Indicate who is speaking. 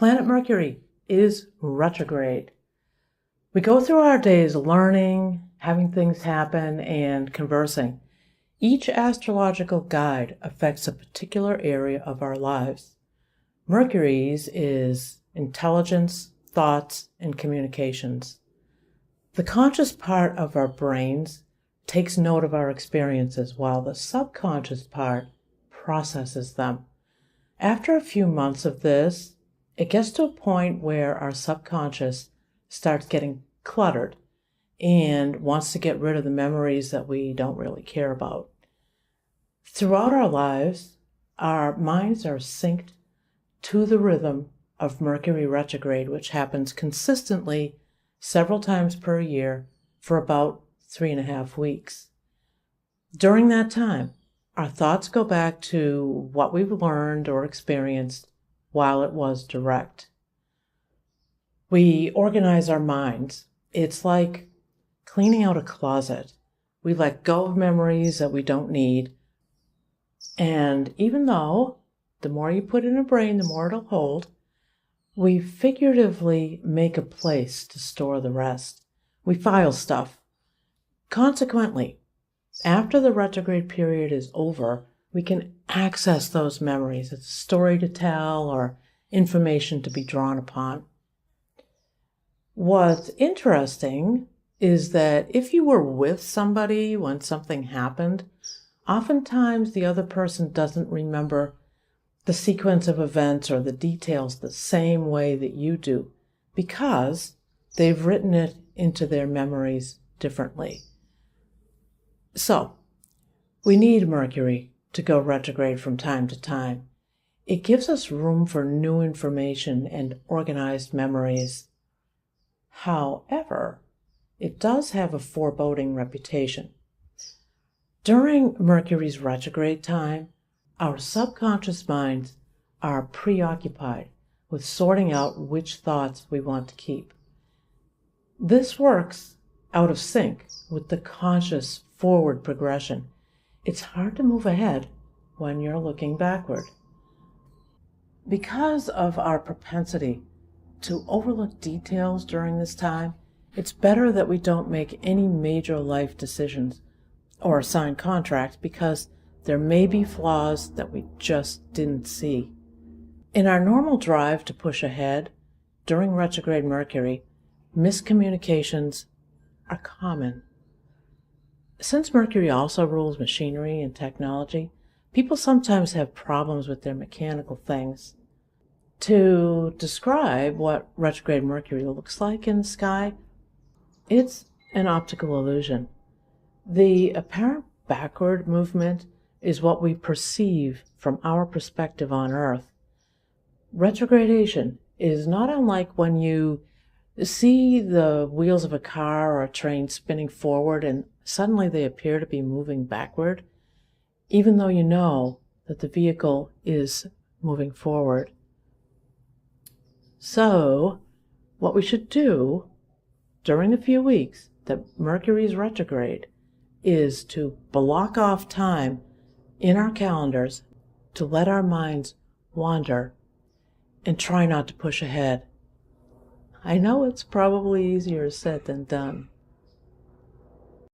Speaker 1: planet Mercury is retrograde. We go through our days learning, having things happen, and conversing. Each astrological guide affects a particular area of our lives. Mercury's is intelligence, thoughts, and communications. The conscious part of our brains takes note of our experiences while the subconscious part processes them. After a few months of this, it gets to a point where our subconscious starts getting cluttered and wants to get rid of the memories that we don't really care about. Throughout our lives, our minds are synced to the rhythm of Mercury retrograde, which happens consistently several times per year for about 3.5 weeks. During that time, our thoughts go back to what we've learned or experienced while it was direct. We organize our minds. It's like cleaning out a closet. We let go of memories that we don't need. And even though the more you put in a brain, the more it'll hold, we figuratively make a place to store the rest. We file stuff. Consequently, after the retrograde period is over, we can access those memories. It's a story to tell or information to be drawn upon. What's interesting is that if you were with somebody when something happened, oftentimes the other person doesn't remember the sequence of events or the details the same way that you do because they've written it into their memories differently. So, we need Mercury to go retrograde from time to time. It gives us room for new information and organized memories. However, it does have a foreboding reputation. During Mercury's retrograde time, our subconscious minds are preoccupied with sorting out which thoughts we want to keep. This works out of sync with the conscious forward progression. It's hard to move ahead when you're looking backward. Because of our propensity to overlook details during this time, it's better that we don't make any major life decisions or sign contracts because there may be flaws that we just didn't see. In our normal drive to push ahead, during retrograde Mercury, miscommunications are common. Since Mercury also rules machinery and technology, people sometimes have problems with their mechanical things. To describe what retrograde Mercury looks like in the sky, it's an optical illusion. The apparent backward movement is what we perceive from our perspective on Earth. Retrogradation is not unlike when you see the wheels of a car or a train spinning forward and suddenly they appear to be moving backward, even though you know that the vehicle is moving forward. So, what we should do during the few weeks that Mercury is retrograde is to block off time in our calendars to let our minds wander and try not to push ahead. I know it's probably easier said than done.